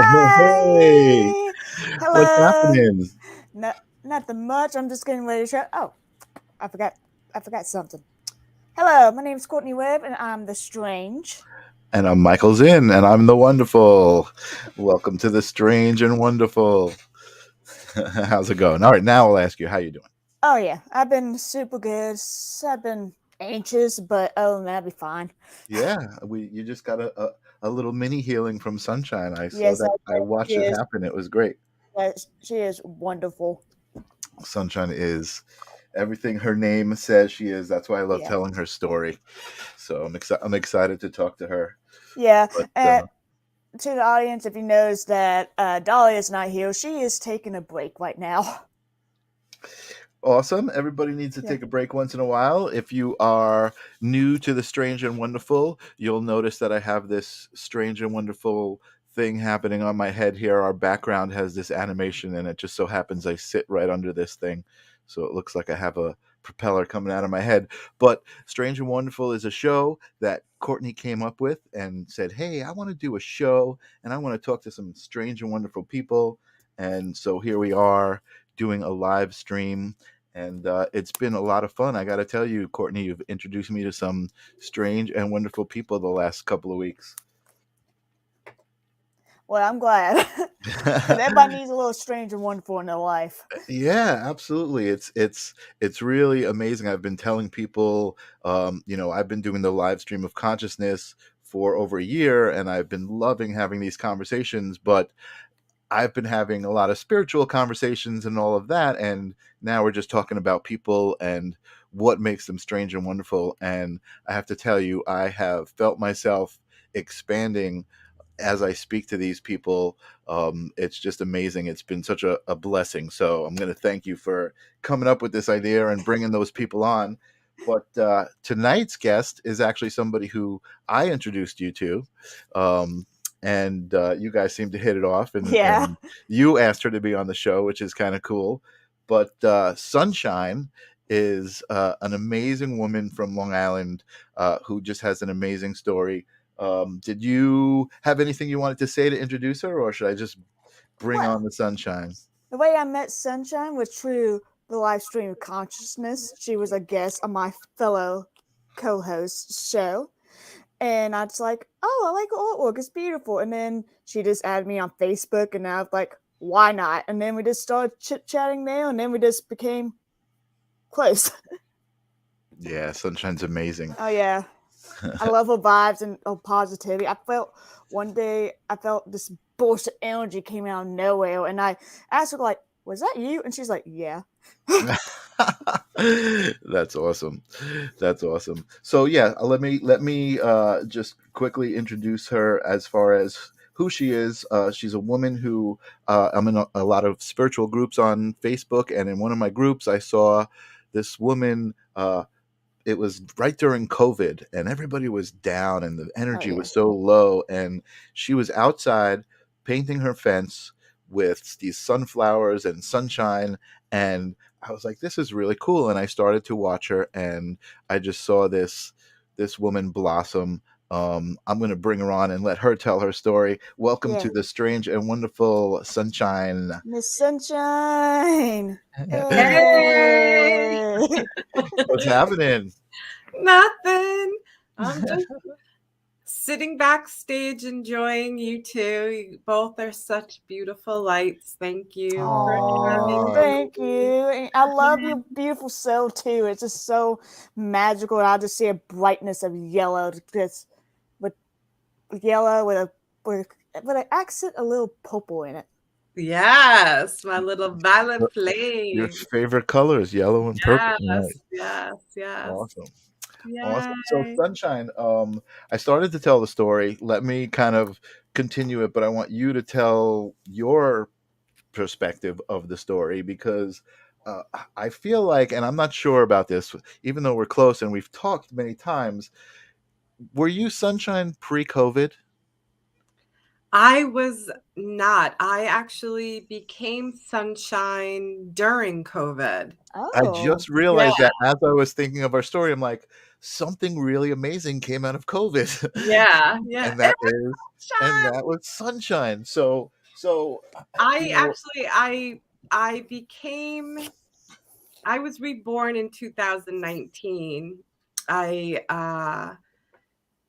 Hey, Hi. what's Hello. happening? Not nothing much. I'm just getting ready to show. Oh, I forgot. I forgot something. Hello, my name is Courtney Webb, and I'm the Strange. And I'm Michael Zinn, and I'm the Wonderful. Welcome to the Strange and Wonderful. How's it going? All right, now I'll ask you how you doing. Oh yeah, I've been super good. I've been anxious, but other than that, I'll be fine. Yeah, we you just got a little mini healing from Sunshine. I saw Yes, that. I she watched it is. happen. It was great. Yes, she is wonderful. Sunshine is everything her name says she is. That's why I love Yeah, telling her story. So I'm excited to talk to her. yeah. But And to the audience, if you notice that Dolly is not here, she is taking a break right now. awesome. Everybody needs to Yeah. take a break once in a while. If you are new to the Strange and Wonderful, you'll notice that I have this strange and wonderful thing happening on my head here. Our background has this animation, and it just so happens I sit right under this thing. So it looks like I have a propeller coming out of my head. But Strange and Wonderful is a show that Courtney came up with and said, "Hey, I want to do a show and I want to talk to some strange and wonderful people." And so here we are doing a live stream, and it's been a lot of fun. I got to tell you, Courtney, you've introduced me to some strange and wonderful people the last couple of weeks. Well, I'm glad because everybody needs a little strange and wonderful in their life. Yeah, absolutely. It's really amazing. I've been telling people, I've been doing the live stream of consciousness for over a year, and I've been loving having these conversations. But I've been having a lot of spiritual conversations and all of that, and now we're just talking about people and what makes them strange and wonderful. And I have to tell you, I have felt myself expanding as I speak to these people. It's just amazing. It's been such a blessing. So I'm going to thank you for coming up with this idea and bringing those people on. But tonight's guest is actually somebody who I introduced you to. Um, and you guys seem to hit it off, Yeah. and you asked her to be on the show, which is kind of cool. But Sunshine is an amazing woman from Long Island who just has an amazing story. Did you have anything you wanted to say to introduce her, or should I just bring on Well, the sunshine? the way I met Sunshine was through the live stream of consciousness. She was a guest on my fellow co-host show. And I was like, oh, I like her artwork. It's beautiful. And then she just added me on Facebook, and I was like, why not? And then we just started chit chatting there, and then we just became close. Yeah, Sunshine's amazing. Oh, yeah. I love her vibes and her positivity. I felt one day, I felt this burst of energy came out of nowhere, and I asked her, like, was that you? And she's like, yeah. That's awesome. That's awesome. So yeah, let me just quickly introduce her as far as who she is. She's a woman who I'm in a lot of spiritual groups on Facebook, and in one of my groups, I saw this woman. It was right during COVID, and everybody was down, and the Oh, energy yeah. was so low. And she was outside painting her fence with these sunflowers and sunshine. And I was like, this is really cool. And I started to watch her, and I just saw this woman blossom. I'm going to bring her on and let her tell her story. Welcome Yeah. to the strange and wonderful Sunshine. Miss Sunshine. Hey, Hey. What's happening? nothing. I'm just sitting backstage enjoying you two. You both are such beautiful lights. Thank you for having Oh, Oh, thank me. you. I love Yeah. your beautiful soul too. It's just so magical. I just see a brightness of yellow, just with yellow with with an accent a little purple in it. Yes, my little violet your flame. favorite colors, yellow and purple. Yes, Right. yes, yes. Awesome. Awesome. So Yay. Sunshine, I started to tell the story. Let me kind of continue it, but I want you to tell your perspective of the story because uh, I feel like, and I'm not sure about this, even though we're close and we've talked many times. Were you Sunshine pre-COVID? I was not. I actually became sunshine during COVID. I Oh. just Yeah, realized that as I was thinking of our story, I'm like, something really amazing came out of COVID. yeah, yeah. and It that is was and sunshine. that was sunshine. So you I know, actually I became I was reborn in 2019. I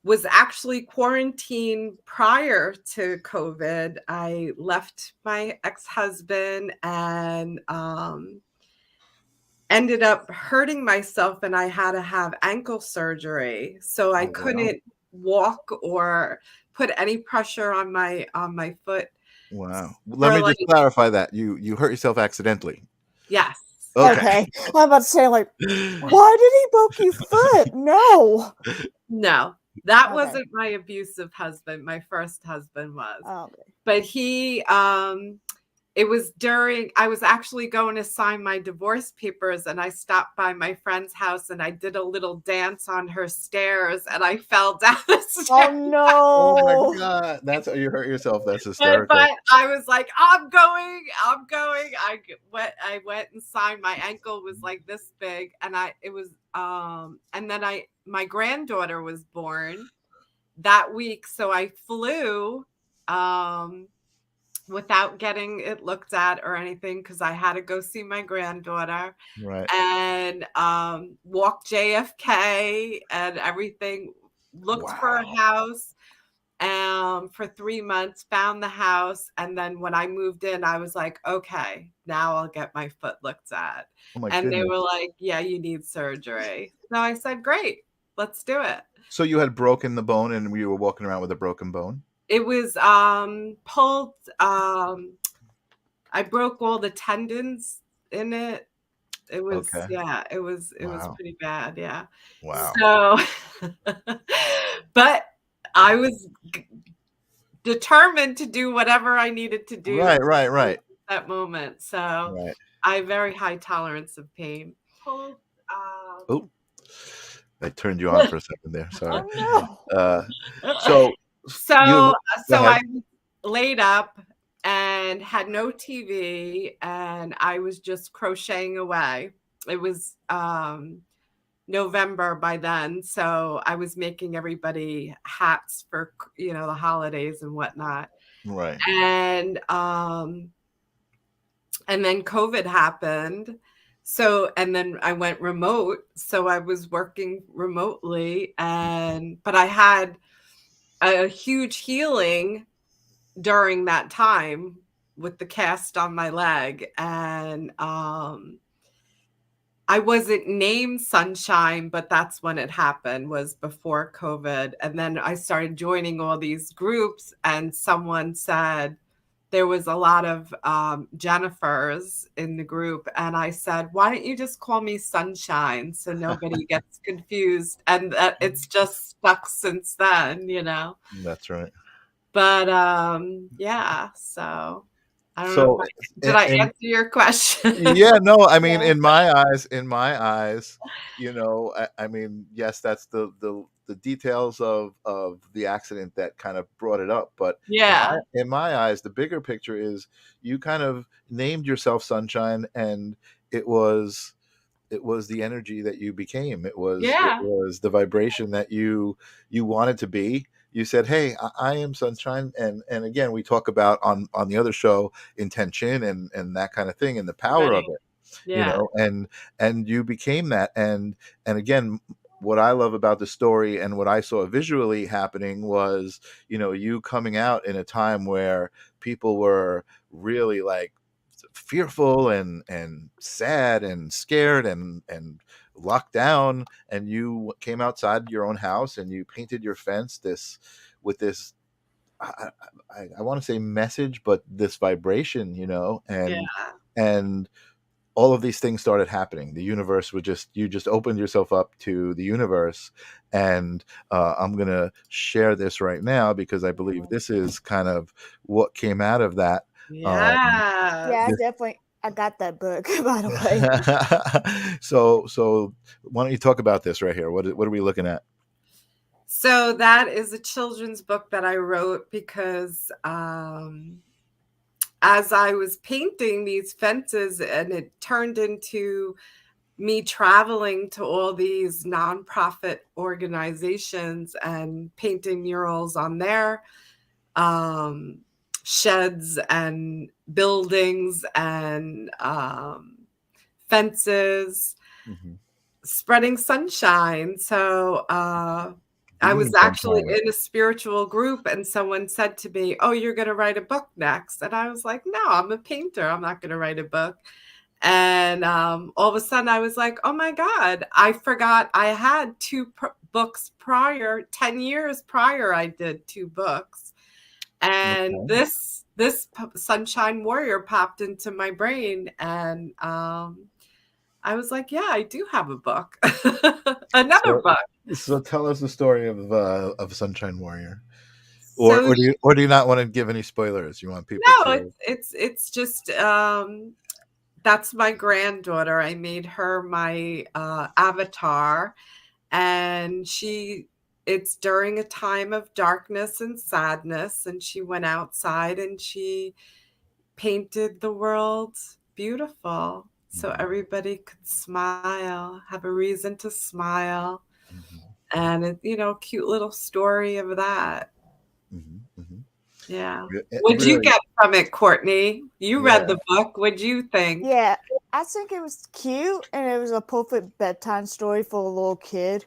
was actually quarantined prior to COVID. I left my ex-husband and ended up hurting myself, and I had to have ankle surgery. So I oh wow. couldn't walk or put any pressure on my foot Wow. Let for me like just clarify that. You hurt yourself accidentally. yes, yes. Okay. Okay. I'm about to say, like, why did he poke your foot? No. No, that Okay. wasn't my abusive husband. My first husband was. Okay. But he it was during I was actually going to sign my divorce papers, and I stopped by my friend's house and I did a little dance on her stairs and I fell down the Oh stairs. Oh my no. god. That's how you hurt yourself. That's But hysterical. I was like, I'm going, I'm going. I went and signed. My ankle was like this big, and it was and then my granddaughter was born that week, so I flew without getting it looked at or anything because I had to go see my granddaughter Right. and walked JFK and everything. Looked for a Wow. house for 3 months, found the house, and then when I moved in, I was like, okay, now I'll get my foot looked at. Oh my And they goodness. were like, yeah, you need surgery. So I said, great, let's do it. So you had broken the bone and you were walking around with a broken bone? It was pulled. I broke all the tendons in it. It was Okay. yeah, it was Wow. pretty bad, yeah. Wow. So but I was determined to do whatever I needed to do Right, right, right. at that moment. So Right. I have very high tolerance of pain. Pulled, Oh, I turned you on for a second there. Sorry. Oh Uh, so so you go so ahead. I was laid up and had no TV and I was just crocheting away. It was November by then, so I was making everybody hats for the holidays and whatnot. Right. And then COVID happened. So, and then I went remote. So I was working remotely but I had a huge healing during that time with the cast on my leg. And I wasn't named Sunshine, but that's when it happened, was before COVID. And then I started joining all these groups, and someone said there was a lot of Jennifers in the group. And I said, why don't you just call me Sunshine so nobody gets confused? And it's just stuck since then. That's right. But yeah, so I don't know So if did I and answer your question? yeah, no, I mean, yeah. in my eyes, I mean, yes, that's the details of the accident that kind of brought it up. But Yeah. in my eyes, the bigger picture is you kind of named yourself Sunshine, and it was it was the energy that you became. It Yeah. was the vibration that you wanted to be. You said, "Hey, I am Sunshine," and again, we talk about on the other show intention and that kind of thing and the power Right. of it, Yeah. and you became that. And again, what I love about the story and what I saw visually happening was, you coming out in a time where people were really like fearful and sad and scared and locked down, and you came outside your own house and you painted your fence this with this I want to say message, but this vibration, Yeah. and all of these things started happening. The universe would just you just opened yourself up to the universe. And I'm gonna share this right now because I believe this is kind of what came out of that. Yeah, Yes. I got that book, by the way. So why don't you talk about this right here? What are we looking at? So that is a children's book that I wrote because as I was painting these fences, and it turned into me traveling to all these nonprofit organizations and painting murals on their um, sheds and buildings and fences, Mhm. spreading sunshine. So I Being was actually sunshine. in a spiritual group, and someone said to me, "Oh, you're going to write a book next." And I was like, "No, I'm a painter. I'm not going to write a book." And all of a sudden, I was like, "Oh my God, I forgot I had two books prior, 10 years prior, I did two books." And Okay. this Sunshine Warrior popped into my brain, and I was like, "Yeah, I do have a book, another So book." so tell us the story of Sunshine Warrior. So Or do you not want to give any spoilers? You want people no, to it's just that's my granddaughter. I made her my avatar, and it's during a time of darkness and sadness, and she went outside and she painted the world beautiful so Mhm, everybody could smile, have a reason to smile. mhm, And cute little story of that. mhm, mhm. Yeah. It What'd you really, get from it, Courtney? You read yeah. the book. What'd you think? Yeah, I think it was cute, and it was a perfect bedtime story for a little kid,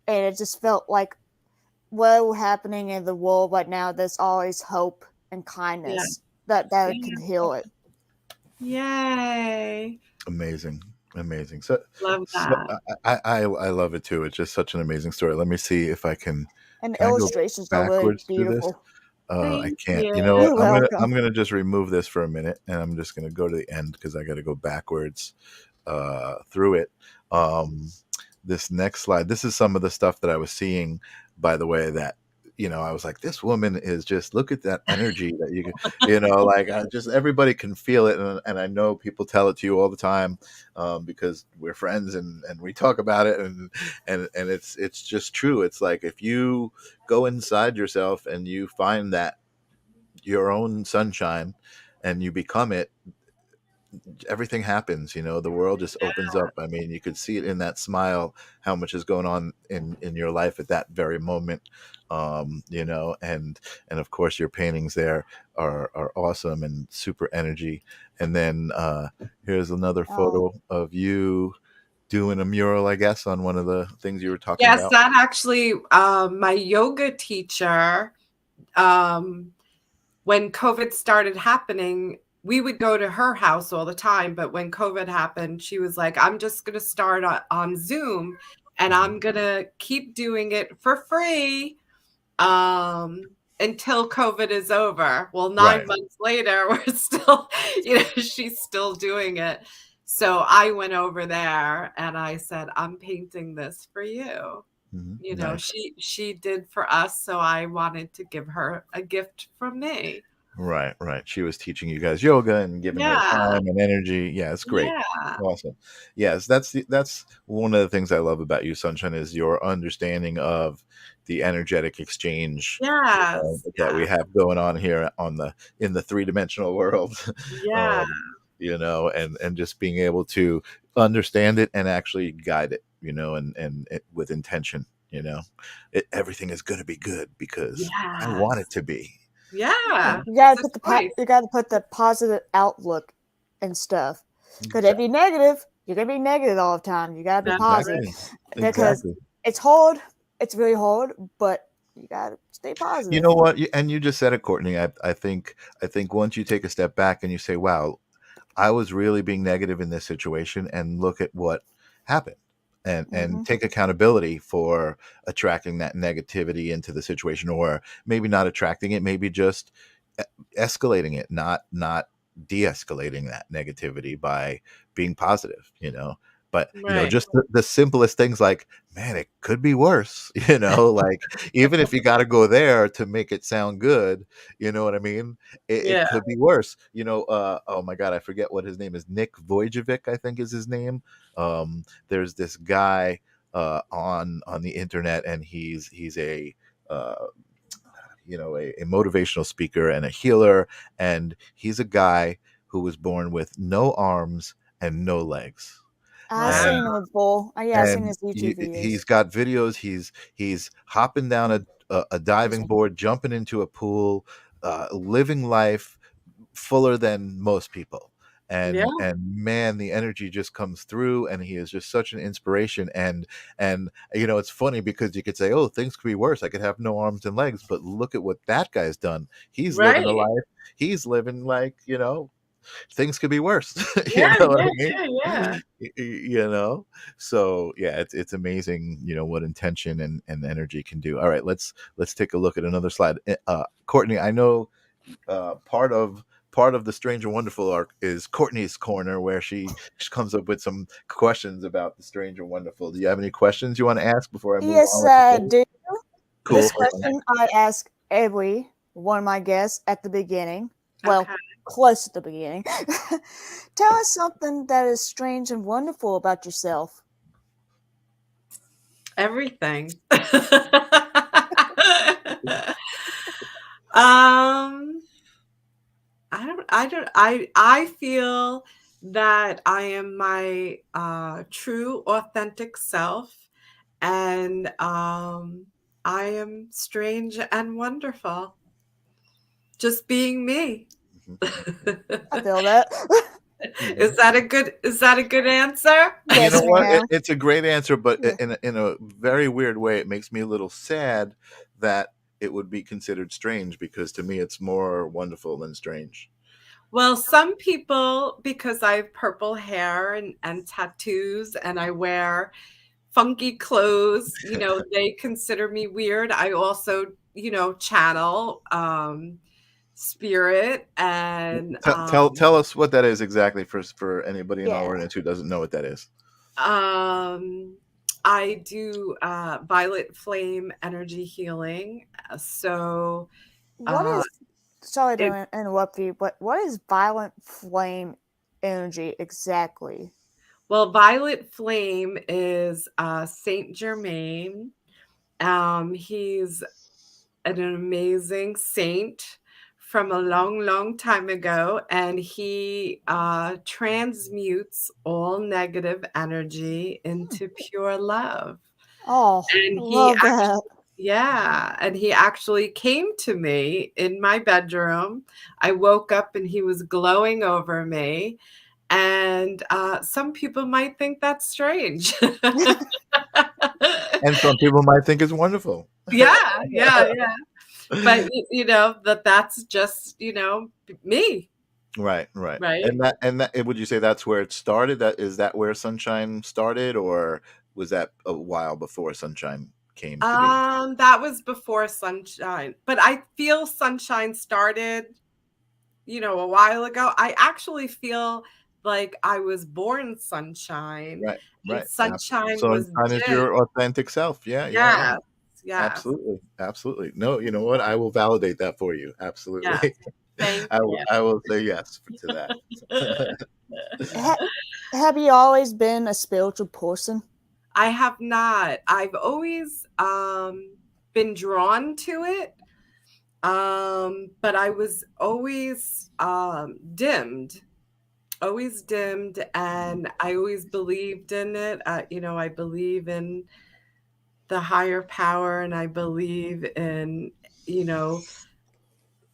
and it just felt like what happening in the world right now. There's always hope and Yeah. kindness that can Yeah. heal it. Yay. Amazing, amazing. So, Love so that. I love it too. It's just such an amazing story. Let me see if I can. And the Can I go illustrations are really backwards through this? beautiful. I Thank can't. You know you. what? You're I'm welcome. gonna just remove this for a minute, and I'm just gonna go to the end because I got to go backwards through it. Um, this next slide. This is some of the stuff that I was seeing. By the way, that I was like, this woman is just look at that energy that like just everybody can feel it, and I know people tell it to you all the time because we're friends and we talk about it, and it's just true. It's like if you go inside yourself and you find that your own sunshine and you become it, everything happens. The world just opens up. I mean, you could see it in that smile, how much is going on in your life at that very moment. And of course your paintings there are awesome and super energy. And then here's another Oh, photo of you doing a mural, I guess, on one of the things you were talking Yes, about. that actually, my yoga teacher, um, when COVID started happening, we would go to her house all the time. But when COVID happened, she was like, "I'm just going to start on Zoom, and Mhm. I'm going to keep doing it for free um, until COVID is over." Well, Right. 9 months later, we're still, she's still doing it. So I went over there and I said, "I'm painting this for you." Nice. She did for us, so I wanted to give her a gift from me. Right, right. She was teaching you guys yoga and giving her Yeah. time and energy. Yeah, it's great. Yeah. Awesome. Yes, that's one of the things I love about you, Sunshine, is your understanding of the energetic exchange Yes. that Yeah. we have going on here in the three-dimensional world. Yeah. um, and just being able to understand it and actually guide it, and it, with intention. Everything is going to be good because I want it Yes. to be. Yeah. you It's gotta a put choice. you gotta put the positive outlook and stuff. Because if Exactly. you're negative, you're gonna be negative all the time. You gotta be That's positive Exactly. because Exactly. it's hard. It's really hard, but you gotta stay You positive. know what? And you just said it, Courtney. I think once you take a step back and you say, "Wow, I was really being negative in this situation," and look at what happened, and Hmm. take accountability for attracting that negativity into the situation, or maybe not attracting it, maybe just e- escalating it, not de-escalating that negativity by being positive. But Right. just the simplest things like, man, it could be worse. Like even if you got to go there to make it sound good, you know what I mean? It Yeah. could be worse. Oh my God, I forget what his name is. Nick Vujicic, I think is his name. There's this guy. on the internet, and he's a a motivational speaker and a healer, and he's a guy who was born with no arms and no legs. I Wow. And seen him before. Yeah, I seen his YouTube he's videos. got videos. He's hopping down a diving board, jumping into a pool, living life fuller than most people. Yeah. And man, the energy just comes through, and he is just such an inspiration. And it's funny because you could say, oh, things could be worse. I could have no arms and legs, but look at what that guy's done. He's living a Right. life. He's living like, things could be worse. You Yeah, know what I yeah, mean? yeah, yeah. So yeah, it's amazing, what intention and energy can do. All right, let's take a look at another slide. Courtney, I know part of the Strange and Wonderful arc is Courtney's corner, where she comes up with some questions about the Strange and Wonderful. Do you have any questions you want to ask before I move Yes, on with the show? do. Cool. This question I ask every one of my guests at the beginning. Well, Okay. close to the beginning. Tell us something that is strange and wonderful about yourself. Everything. um I feel that I am my true authentic self, and I am strange and wonderful. Just being me. I feel that. Is that a good answer? You Yes, know what? ma'am. It's a great answer, but Yeah. in a very weird way, it makes me a little sad that it would be considered strange, because to me, it's more wonderful than strange. Well, some people, because I have purple hair and tattoos, and I wear funky clothes, they consider me weird. I also, channel spirit, and Tell us what that is exactly for anybody in our Yeah. audience who doesn't know what that is. I do violet flame energy healing. So What uh, is sorry it, to interrupt you, but what is violent flame energy exactly? well, violet flame is Saint Germain. He's an amazing saint from a long, long time ago, and he transmutes all negative energy into pure love. Oh, And love that. yeah, and he actually came to me in my bedroom. I woke up and he was glowing over me. And some people might think that's strange. And some people might think it's wonderful. Yeah, yeah, yeah. But that's just, me, Right. right? And would you say that's where it started? Is that where Sunshine started, or was that a while before Sunshine came to be? That was before Sunshine, but I feel Sunshine started, a while ago. I actually feel like I was born Sunshine, Right. and Right. Sunshine was Sunshine is dim. your authentic self. Yeah. Yes, yes, Absolutely. No, you know what? I will validate that for you. yes. Absolutely. Thank I will you. I will say yes to that. Have you always been a spiritual person? I have not. I've always been drawn to it, but I was always dimmed. Always dimmed, and I always believed in it. I believe in the higher power, and I believe in,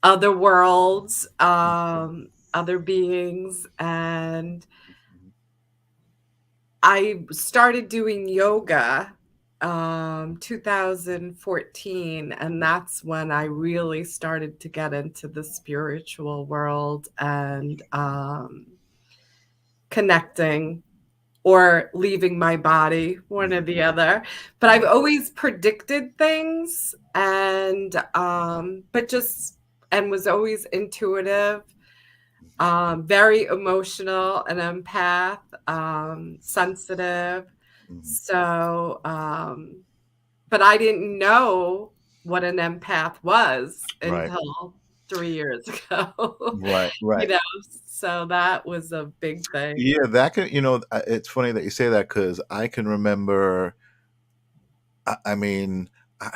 other worlds, other beings, and I started doing yoga 2014, and that's when I really started to get into the spiritual world and connecting or leaving my body, one or the other. But I've always predicted things, and was always intuitive, very emotional, an empath, sensitive. So, but I didn't know what an empath was Right. until 3 years ago. Right. So that was a big thing. Yeah, that can, it's funny that you say that, because I can remember I mean, I,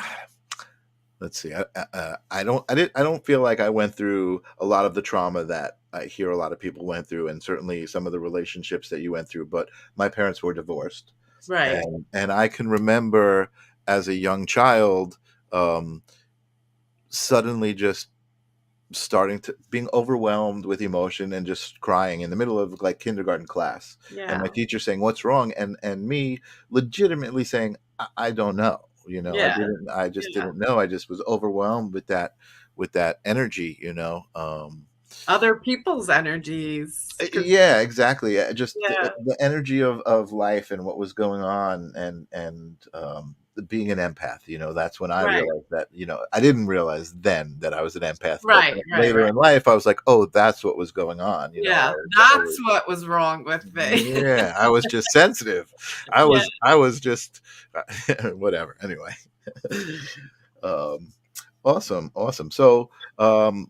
let's see. I don't feel like I went through a lot of the trauma that I hear a lot of people went through, and certainly some of the relationships that you went through. But my parents were divorced, Right. and I can remember as a young child, um, suddenly just starting to being overwhelmed with emotion and just crying in the middle of like kindergarten class, and my Yeah. teacher saying, "What's wrong?" and me legitimately saying, I don't know, Yeah. I just Yeah. didn't know. I just was overwhelmed with that energy, Other people's energies. 'Cause yeah, exactly. Just yeah. the energy of life and what was going on, and being an empath. That's when I Right. realized that. I didn't realize then that I was an empath, but Right. Right. later Right. in life, I was like, oh, that's what was going on. Yeah. I That's was, what was wrong with me. yeah, I was just sensitive. Yeah. I was just whatever. Anyway, um, awesome, awesome. So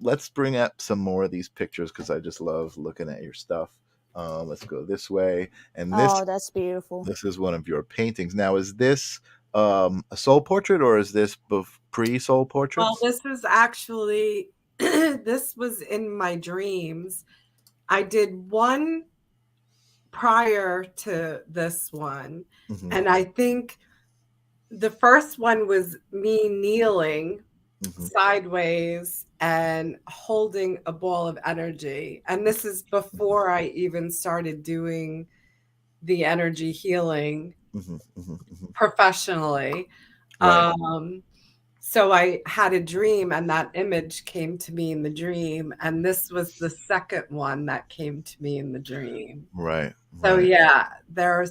let's bring up some more of these pictures because I just love looking at your stuff. Let's go this way, and Oh, that's beautiful. this is one of your paintings. Now, is this a soul portrait or is this pre-soul Well, portraits? this is actually this was in my dreams. I did one prior to this one, Hmm. and I think the first one was me kneeling Hmm. sideways and holding a ball of energy. And this is before I even started doing the energy healing Hmm. Hmm. Hmm. professionally. Right, So I had a dream, and that image came to me in the dream. And this was the second one that came to me in the dream. right, So right. yeah, there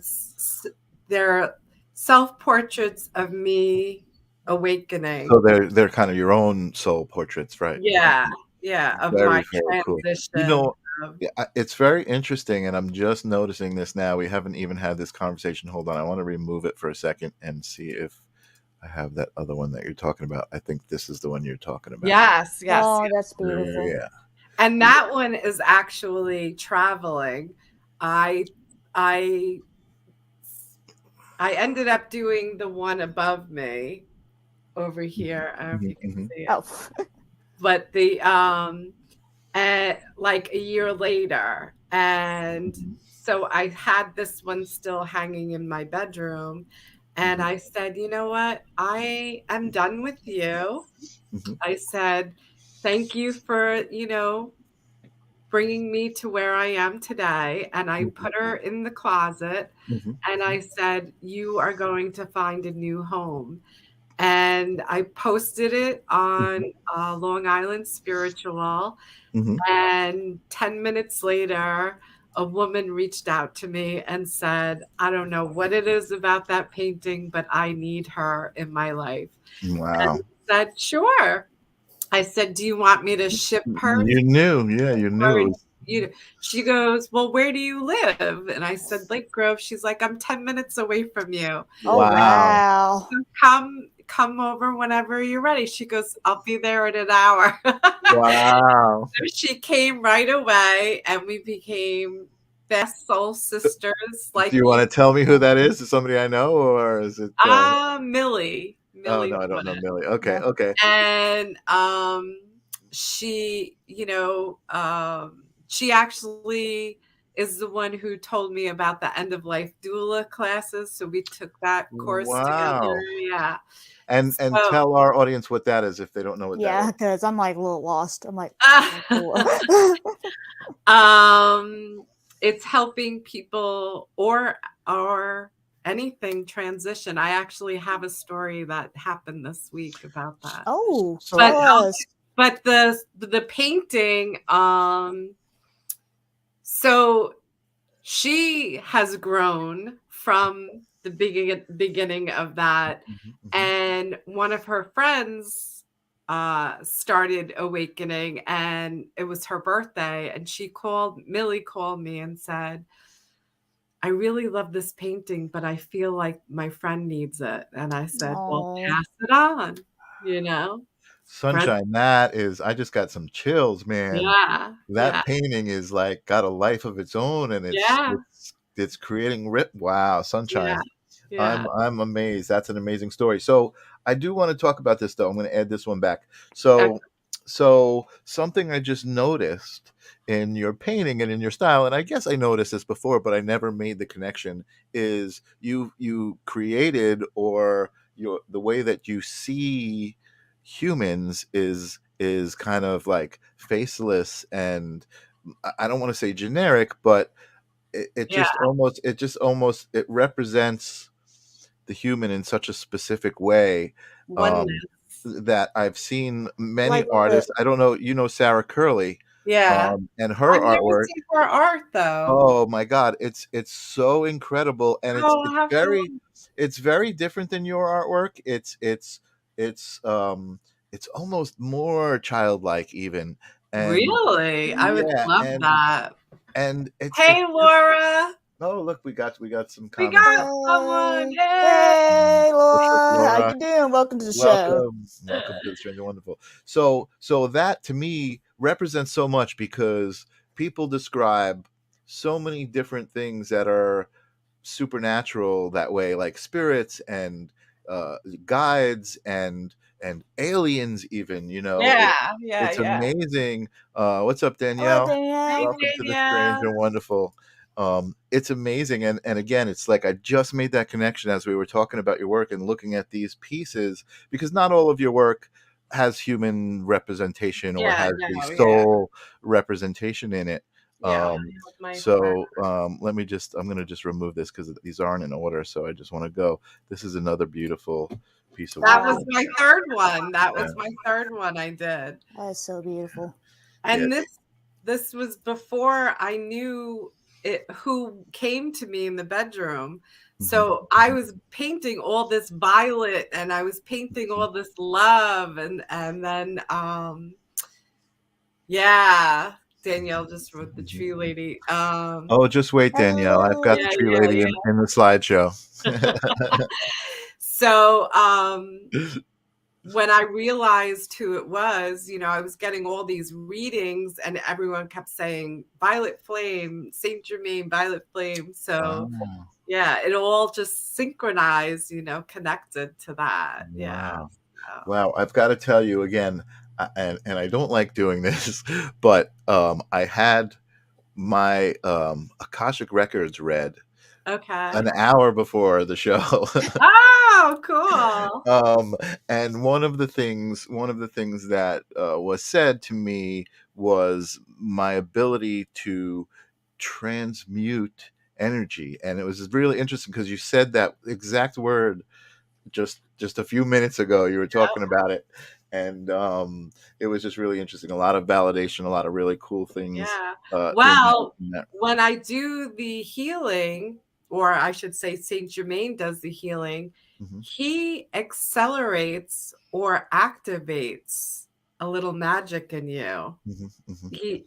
are self-portraits of me So awakening. they're kind of your own soul portraits, right? Yeah, yeah, of my Very, very cool. transition of Yeah, it's very interesting, and I'm just noticing this now. We haven't even had this conversation. Hold on, I want to remove it for a second and see if I have that other one that you're talking about. I think this is the one you're talking about. yes, yes, Oh, yes. that's beautiful. Yeah. And that one is actually traveling. I I I ended up doing the one above me over here. I don't know if Mhm, you can mhm, see it. Oh, But like a year later, and mhm, so I had this one still hanging in my bedroom, and mhm, I said, "You know what? I am done with you." mhm, I said, "Thank you for, bringing me to where I am today." And I mhm, put her in the closet, mhm, and I said, "You are going to find a new home." And I posted it on mhm, Long Island Spiritual. mhm. And 10 minutes later, a woman reached out to me and said, "I don't know what it is about that painting, but I need her in my life." And Wow. I said, "Sure." I said, "Do you want me to ship her You knew, yeah, you knew it or was. you?" She goes, "Well, where do you live?" And I said, "Lake Grove." She's like, "I'm 10 minutes away from you. oh Wow. wow. So come over whenever you're ready." She goes, "I'll be there in an hour." Wow. So she came right away, and we became best soul sisters, Do like you you. wanna tell me who that is? Is somebody I know, or is it, Millie. oh, Millie no, I don't know Wood. Millie. Okay, No. okay. And, she, she actually is the one who told me about the end of life doula classes, so we took that course together, Wow. yeah. And So tell our audience what that is if they don't know what that Yeah, is. because I'm like a little lost. I'm like, Um, it's helping people or anything transition. I actually have a story that happened this week about that. oh, But tell us. but the painting, so she has grown from the beginning of that, Mhm, mhm, and one of her friends started awakening, and it was her birthday, and Millie called me and said, "I really love this painting, but I feel like my friend needs it." And I said, "Well, Oh, pass it on, you know? Spread." Sunshine, that is, I just got some chills, man. Yeah, yeah, That painting is, like, got a life of its own, and yeah, it's creating rip wow, yeah, Sunshine. Yeah. I'm amazed. That's an amazing story. So I do want to talk about this though. I'm going to add this one back. Okay. So something I just noticed in your painting and in your style, and I guess I noticed this before, but I never made the connection, is you created, or the way that you see humans is kind of like faceless, and I don't want to say generic, but it Yeah. just almost it represents the human in such a specific way, Oneness. that I've seen many Like artists. I don't know, Sarah Curley, Yeah. and her I've never artwork. seen her art though. Oh my God, it's so incredible, and Oh, I'll have to look. it's very different than your artwork. It's almost more childlike even, and Really? I would yeah, love that. and it's Hey, Laura. oh look, we got some We comments. got someone. Hey. Hey, What's up, Laura. How Laura? you doing? Welcome to the show. Welcome to the Strange and Wonderful. So that to me represents so much, because people describe so many different things that are supernatural that way, like spirits and guides and aliens even, Yeah, yeah, it's yeah. amazing. What's up, Hello, Danielle? Danielle. Hey, Welcome to the Strange Danielle. and Wonderful. It's amazing, and again, it's like I just made that connection as we were talking about your work and looking at these pieces, because not all of your work has human representation or Yeah, has no, the yeah. soul representation in it. Yeah. Um, let me just, I'm going to just remove this because these aren't in order. So I just want to go. This is another beautiful piece of That work. was my third one. That was my third one I did. That is so beautiful. And Yeah. this was before I knew it, who came to me in the bedroom. So I was painting all this violet, and I was painting all this love, and then yeah, Danielle just wrote the tree lady. Oh, just wait, Danielle. I've got the tree lady in the slideshow. So when I realized who it was, I was getting all these readings, and everyone kept saying Violet Flame, Saint Germain, Violet Flame. So yeah, it all just synchronized, connected to that. Yeah. Wow. I've got to tell you again, and I don't like doing this, but I had my Akashic Records read an hour before the show. Oh, cool. And one of the things that was said to me was my ability to transmute energy, and it was really interesting because you said that exact word just a few minutes ago. You were talking about it, and it was just really interesting. A lot of validation, a lot of really cool things. Yeah. Well, when I do the healing, or I should say Saint Germain does the healing, he accelerates or activates a little magic in you. He,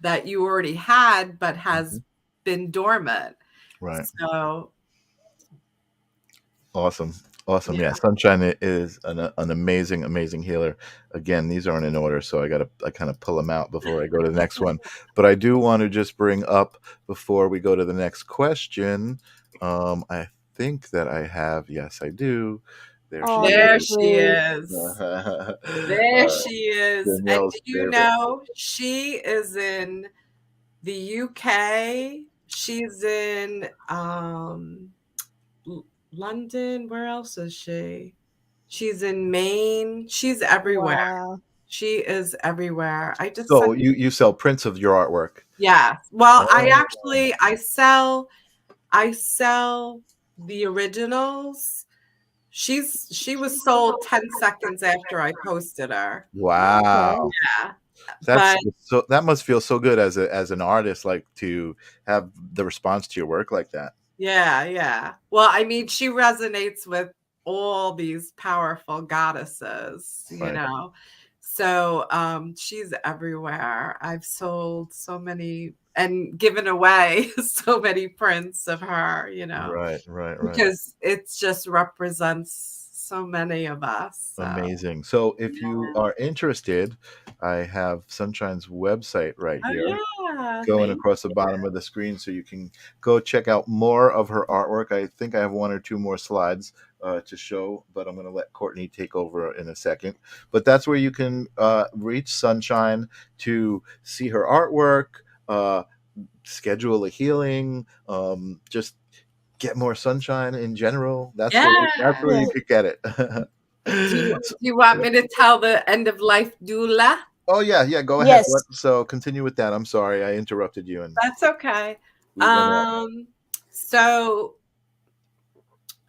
that you already had but has been dormant. Right. So awesome. Yeah, Sunshine is an amazing healer. Again, these aren't in order, so I kind of pull them out before I go to the next one. But I do want to just bring up, before we go to the next question, I think that I have, yes, I do. There she is. There she is. And she is in the UK. She's in London. Where else is she? She's in Maine. She's everywhere. Wow. She is everywhere. So you sell prints of your artwork? Yeah. Well, I sell the originals. She was sold 10 seconds after I posted her. Wow. Yeah. That must feel so good as an artist, like to have the response to your work like that. Yeah. Well, I mean, she resonates with all these powerful goddesses, So she's everywhere. I've sold so many and given away so many prints of her, Right. Because it just represents so many of us. So. Amazing. So if you are interested, I have Sunshine's website right here. going thank across the you. bottom of the screen, so you can go check out more of her artwork. I think I have one or two more slides to show, but I'm going to let Courtney take over in a second. But that's where you can reach Sunshine to see her artwork, schedule a healing, just get more sunshine in general. That's where Yeah. you could get it. Do you want me to tell the end of life doula? Oh yeah, go ahead. Yes. So continue with that. I'm sorry, I interrupted you, and That's okay. we went off. So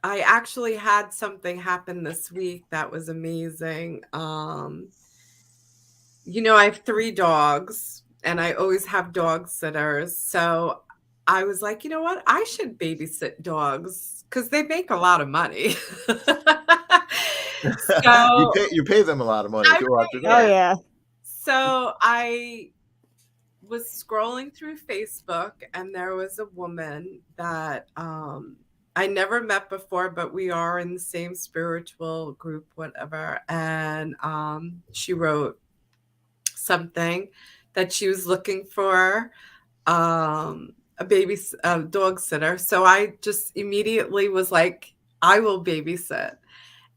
I actually had something happen this week that was amazing. I have 3 dogs, and I always have dog sitters. So I was like, you know what? I should babysit dogs because they make a lot of money. So You pay them a lot of money I too, after Oh that. yeah. So I was scrolling through Facebook, and there was a woman that I never met before, but we are in the same spiritual group, whatever. And she wrote something that she was looking for a dog sitter. So I just immediately was like, I will babysit.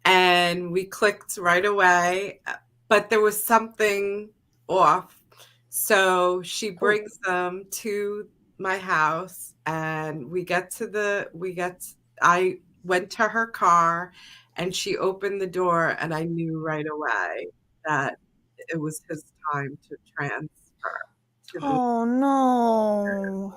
And we clicked right away, but there was something off. So she brings them to my house, and I went to her car, and she opened the door, and I knew right away that it was his time to transfer to the Oh no.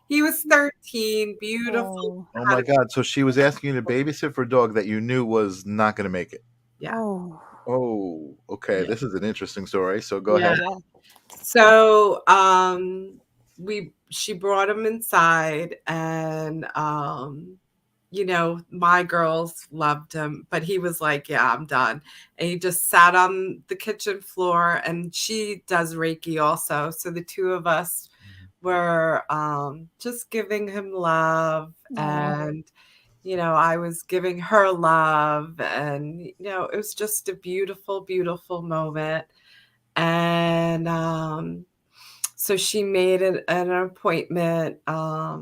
He was 13, beautiful. Oh. Oh my God! So she was asking you to babysit for a dog that you knew was not going to make it. Yeah. Oh. Oh, okay. Yeah. This is an interesting story. So go Yeah. ahead. So she brought him inside, and my girls loved him, but he was like, yeah, I'm done. And he just sat on the kitchen floor, and she does Reiki also. So the two of us were just giving him love. And I was giving her love, and it was just a beautiful, beautiful moment. And so she made an appointment for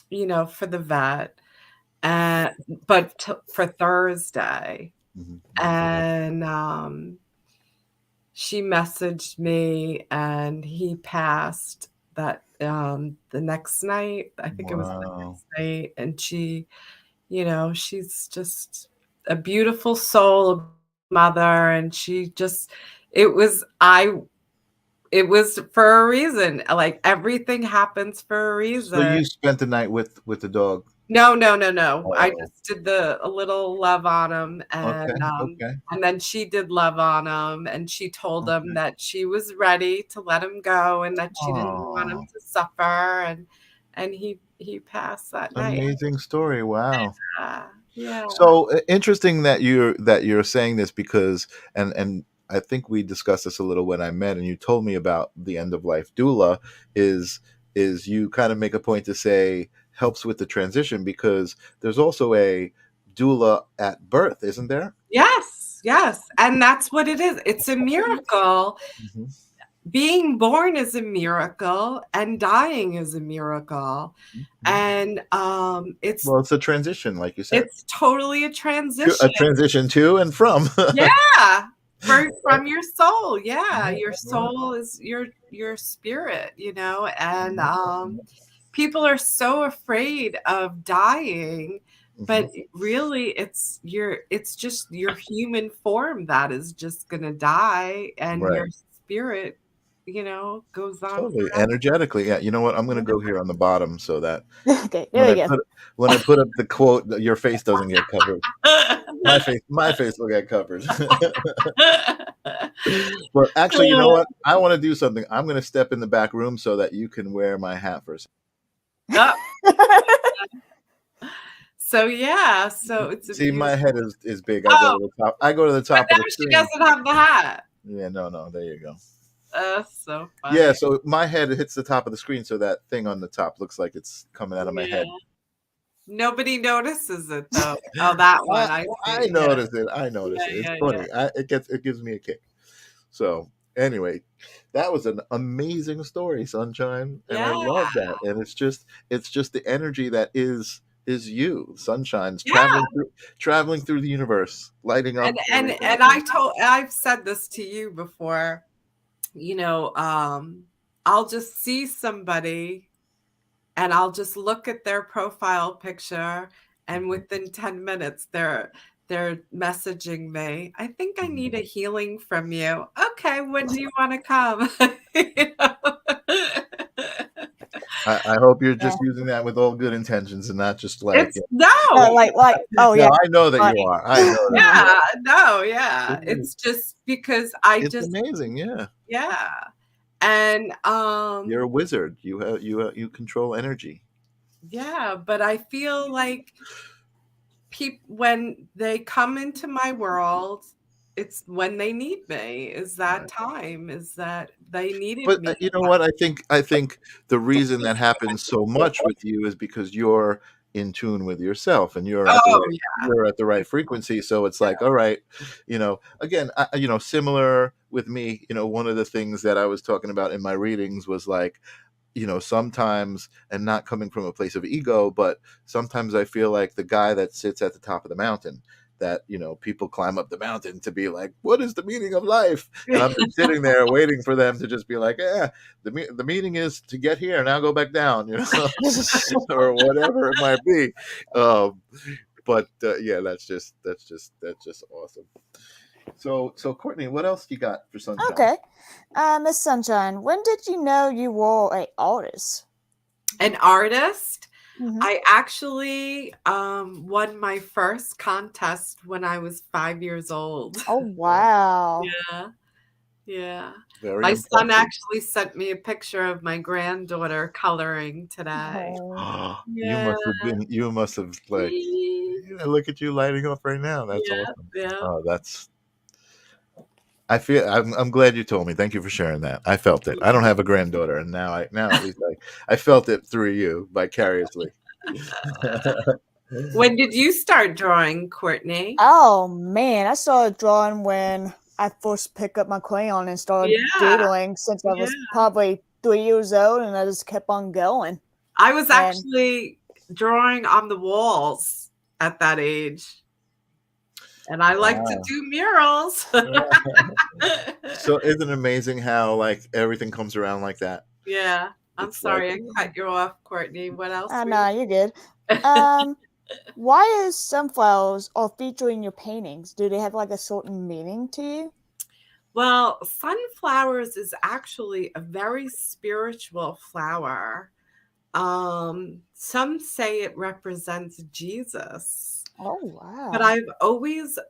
the vet, for Thursday. And she messaged me, and he passed that the next night. I think it was the next night. And she's just a beautiful soul, a mother, and it was for a reason. Like, everything happens for a reason. So you spent the night with the dog? No. Oh. I just did a little love on him, and Okay. and then she did love on him, and she told him that she was ready to let him go, and that she didn't want him to suffer, and he passed that night. Amazing story. Wow. Yeah. So interesting that you're saying this, because and I think we discussed this a little when I met, and you told me about the end of life doula is you kind of make a point to say helps with the transition, because there's also a doula at birth, isn't there? Yes. And that's what it is. It's a miracle. Being born is a miracle, and dying is a miracle. And it's a transition, like you said. It's totally a transition. A transition to and from. Yeah. From your soul. Yeah. Your soul is your spirit, and people are so afraid of dying, but really it's just your human form that is just gonna die, and your spirit goes on Totally forever. energetically. Yeah, you know what? I'm going to go here on the bottom so that Okay, there we go. when I put up the quote, your face doesn't get covered. My face will get covered. But actually, you know what? I want to do something. I'm going to step in the back room so that you can wear my hat for a second. So yeah, so it's see, my head is big. I go to the top but of now the she screen. doesn't have the hat. Yeah, no, there you go. So funny. Yeah, so my head hits the top of the screen, so that thing on the top looks like it's coming out of my head. Nobody notices it though. Oh, that one. I notice it. I notice it. It's funny. It gives me a kick. So Anyway, that was an amazing story, Sunshine, and I Yeah. love that. And it's just the energy that is you, Sunshine's Yeah. traveling through the universe, lighting up everything. I've said this to you before, you know, I'll just see somebody and I'll just look at their profile picture, and within 10 minutes they're messaging me, I think I need a healing from you. Okay, when do you want to come? You know? I hope you're Yeah. just using that with all good intentions and not just like, It's no. Oh no, yeah, I know that but you are. I know that you Yeah, are. no, yeah. It's just because I It's just amazing, yeah. yeah. And You're a wizard. You control energy. yeah, but I feel like people when they come into my world, it's when they need me. Is that time? Is that they needed But me? you know what? I think the reason that happens so much with you is because you're in tune with yourself and Oh yeah. you're at the right frequency. So it's like, all right, again, similar with me. One of the things that I was talking about in my readings was like, sometimes, and not coming from a place of ego, but sometimes I feel like the guy that sits at the top of the mountain, that people climb up the mountain to be like, what is the meaning of life? And I'm just sitting there waiting for them to just be like, the meaning is to get here, now go back down, or whatever it might be. But yeah, that's just awesome. So Courtney, what else you got for Sunshine? okay. Miss Sunshine, when did you know you were an artist? An artist. Mhm. I actually won my first contest when I was 5 years old. Oh wow. Yeah. Yeah. Very My son impressive. actually sent me a picture of my granddaughter coloring today. Oh. Yeah. You must have like, yeah, look at you lighting up right now. That's Yeah, awesome. yeah. Oh, I'm glad you told me. Thank you for sharing that. I felt it. I don't have a granddaughter, and now at least I felt it through you vicariously. When did you start drawing, Courtney? Oh man, I started drawing when I first picked up my crayon and started Yeah. doodling since I was Yeah. probably 3 years old, and I just kept on going. I was And actually drawing on the walls at that age. And I like to Wow. do murals. So isn't it amazing how like everything comes around like that? Yeah. I'm It's like, sorry I cut you off, Courtney. What else? nah, you're good. Why is sunflowers all featured in your paintings? Do they have like a certain meaning to you? Well, sunflowers is actually a very spiritual flower. Some say it represents Jesus. Oh wow. But I've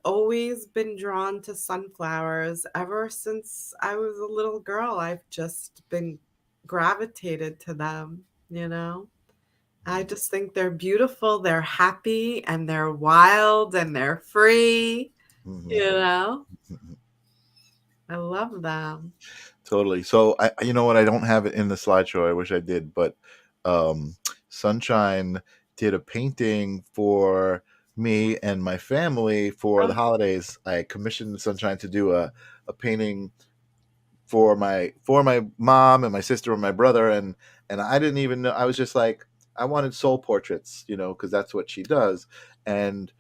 always been drawn to sunflowers ever since I was a little girl. I've just been gravitated to them, you know? I just think they're beautiful, they're happy, and they're wild, and they're free, you know? I love them. Totally. So you know what? I don't have it in the slideshow. I wish I did, but Sunshine did a painting for me and my family for the holidays. I commissioned Sunshine to do a painting for my mom and my sister and my brother, and I didn't even know. I was just like, I wanted soul portraits, because that's what she does, and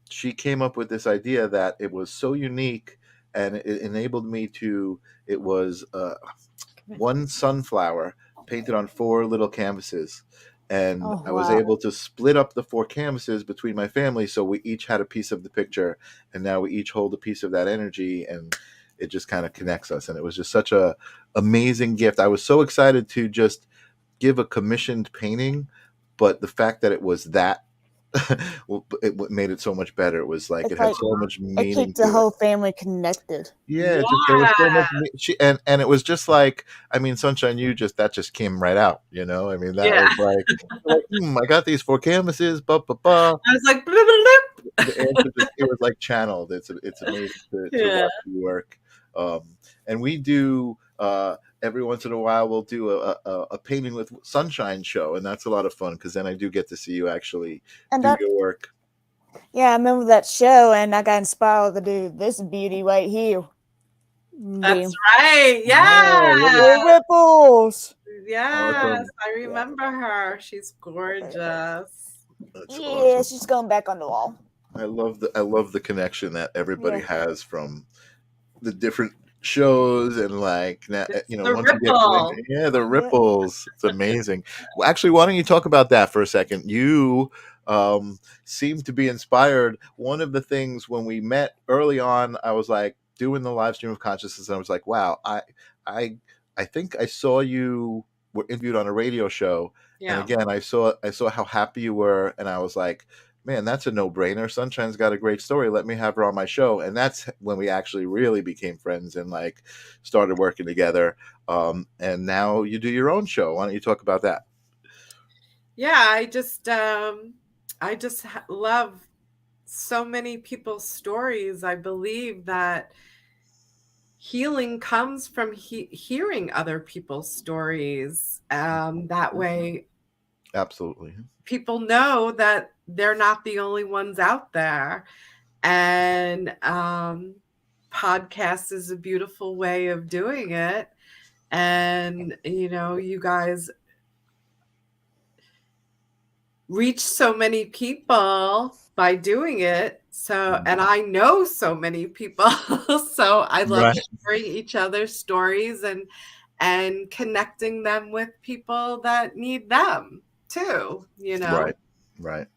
she came up with this idea that it was so unique, and it enabled me to. It was one sunflower painted on 4 little canvases, and Oh I was wow. able to split up the 4 canvases between my family, so we each had a piece of the picture, and now we each hold a piece of that energy, and it just kind of connects us. And it was just such a amazing gift. I was so excited to just give a commissioned painting, but the fact that it was that it made it so much better. It was like It's it had like so much it meaning keeps the to it. whole family connected. Yeah, just there was so Yeah. much and it was just like, I mean, Sunshine, that just came right out, I mean, that Yeah. was like, I got these 4 canvases, I was like, bloop, bloop, bloop. the answer it was like channeled. It's amazing to Yeah. watch you work. And we do every once in a while we'll do a painting with Sunshine show, and that's a lot of fun because then I do get to see you actually And do your work. yeah, I remember that show, and I got inspired to do this beauty right here. That's right. look at Yeah. Ripples. Yes, awesome. I remember her. She's gorgeous. That's Yeah, awesome. she's going back on the wall. I love the connection that everybody Yeah. has from the different shows and like It's you know, the once you get ripple. connected, yeah, the ripples. It's amazing. Well, actually, why don't you talk about that for a second? You seem to be inspired. One of the things when we met early on, I was like doing the live stream of consciousness, and I was like, wow, I I think I saw you were interviewed on a radio show, and Yeah. again, I saw how happy you were, and I was like, man, that's a no-brainer. Sunshine's got a great story. Let me have her on my show. And that's when we actually really became friends and like started working together. And now you do your own show. Why don't you talk about that? Yeah, I just love so many people's stories. I believe that healing comes from hearing other people's stories. That way Absolutely. people know that they're not the only ones out there. And podcast is a beautiful way of doing it. And, you guys reach so many people by doing it. So, and I know so many people. So I love Right. sharing each other's stories and connecting them with people that need them too, Right. Right.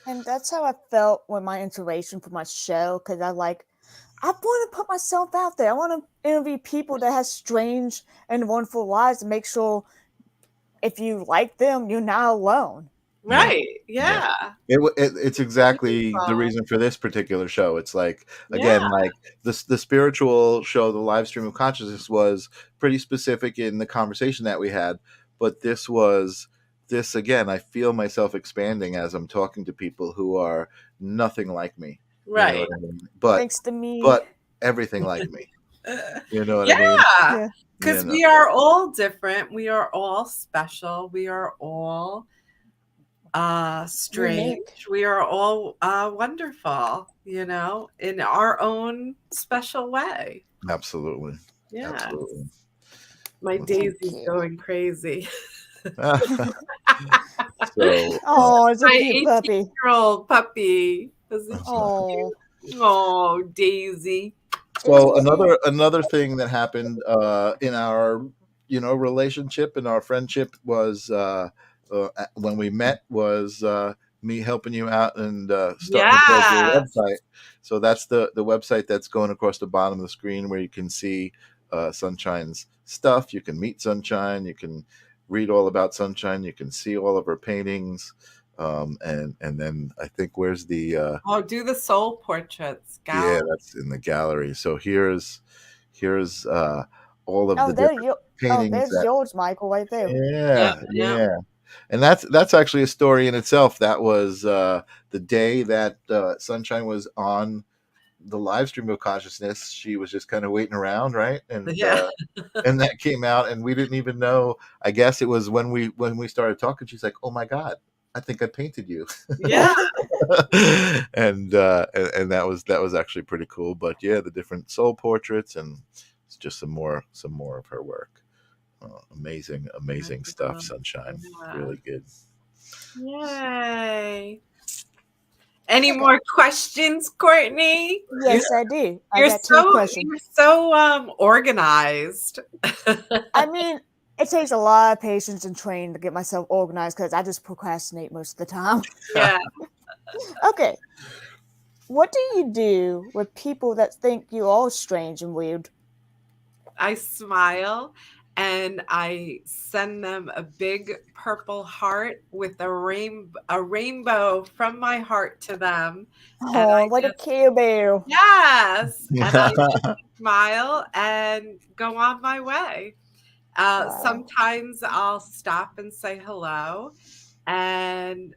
And that's how I felt with my inspiration for my show, because I want to put myself out there. I want to interview people that have strange and wonderful lives and make sure if you like them, you're not alone. Right. Yeah. It's exactly the Beautiful. reason for this particular show. It's like, Yeah. again, like the spiritual show, the live stream of consciousness was pretty specific in the conversation that we had, but this again, I feel myself expanding as I'm talking to people who are nothing like me. You know Right. what I mean? But Thanks to me. but everything like me. You know what I mean? Yeah. Yeah. Because You know. we are all different. We are all special. We are all strange. Unique. We are all wonderful, in our own special way. Absolutely. Yeah. Absolutely. My Let's- Daisy's you. going crazy. So Oh, it's a My cute puppy. 18-year-old puppy. Isn't she Oh, cute? Oh, Daisy. So Daisy. another thing that happened in our relationship and our friendship was when we met was me helping you out and starting to build your Yes. website. So that's the website that's going across the bottom of the screen where you can see Sunshine's stuff. You can meet Sunshine. You can read all about Sunshine. You can see all of her paintings. And then I think where's the Oh, do the soul portraits, yeah, gallery. that's in the gallery. So here's all of Oh, the there different you. Oh, paintings there's that George Michael right there. yeah, Yeah. yeah. And that's actually a story in itself. That was the day that Sunshine was on the live stream of consciousness. She was just kind of waiting around, right? And Yeah. and that came out and we didn't even know. I guess it was when we started talking, she's like, "Oh my God, I think I painted you." Yeah. and that was actually pretty cool. But yeah, the different soul portraits and it's just some more of her work. Amazing stuff, Sunshine. Yeah. Really good. Yay. Any more questions, Courtney? Yes, I do. I You're got two questions. You're so organized. I mean, it takes a lot of patience and training to get myself organized because I just procrastinate most of the time. Yeah. Okay. What do you do with people that think you all strange and weird? I smile and I send them a big purple heart with a rainbow from my heart to them. Oh, like a Care Bear. Yes. And I just smile and go on my way. Wow. Sometimes I'll stop and say hello, and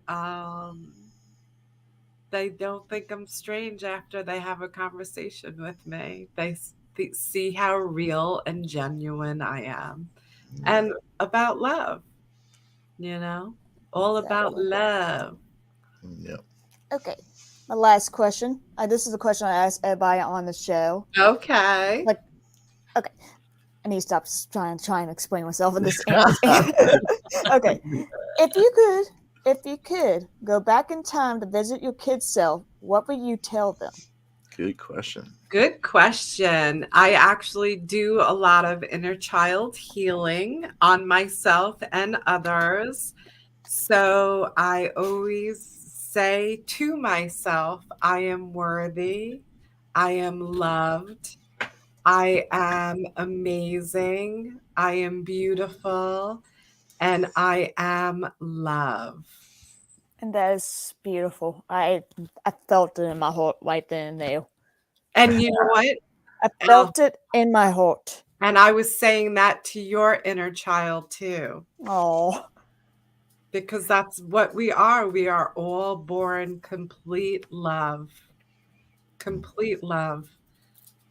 they don't think I'm strange after they have a conversation with me. They see how real and genuine I am, and about love, all about love. Yeah. Okay. My last question. This is a question I ask everybody on the show. Okay. Like, I need to stop trying to explain myself in this. Okay, if you could go back in time to visit your kid's self, what would you tell them? Good question. Good question. I actually do a lot of inner child healing on myself and others. So I always say to myself, I am worthy, I am loved, I am amazing, I am beautiful, and I am love. And that is beautiful. I felt it in my heart right then and there. And you know what? I felt it in my heart. And I was saying that to your inner child too. Oh, Because that's what we are. We are all born complete love. Complete love.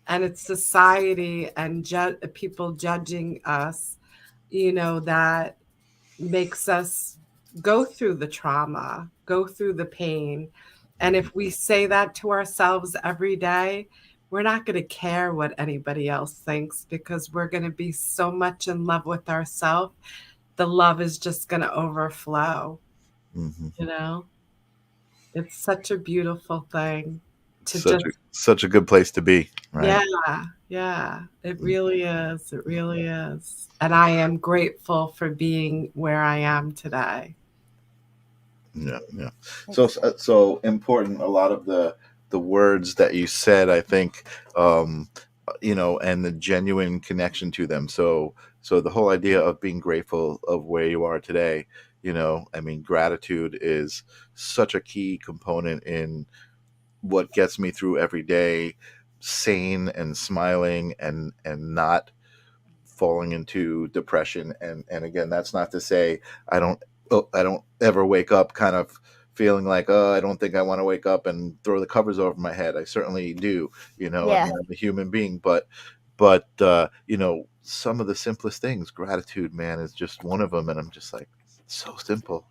And it's society and people judging us, that makes us go through the trauma, go through the pain. And if we say that to ourselves every day, we're not going to care what anybody else thinks because we're going to be so much in love with ourselves. The love is just going to overflow. It's such a beautiful thing to such a good place to be, right? Yeah, it really is. It really is. And I am grateful for being where I am today. Yeah. So important. A lot of the words that you said, I think, and the genuine connection to them. So the whole idea of being grateful of where you are today, gratitude is such a key component in what gets me through every day, sane and smiling and not falling into depression. And again, that's not to say I don't ever wake up kind of feeling like, oh, I don't think I want to wake up and throw the covers over my head. I certainly do, Yeah. I'm a human being, but some of the simplest things, gratitude, man, is just one of them. And I'm just like, so simple,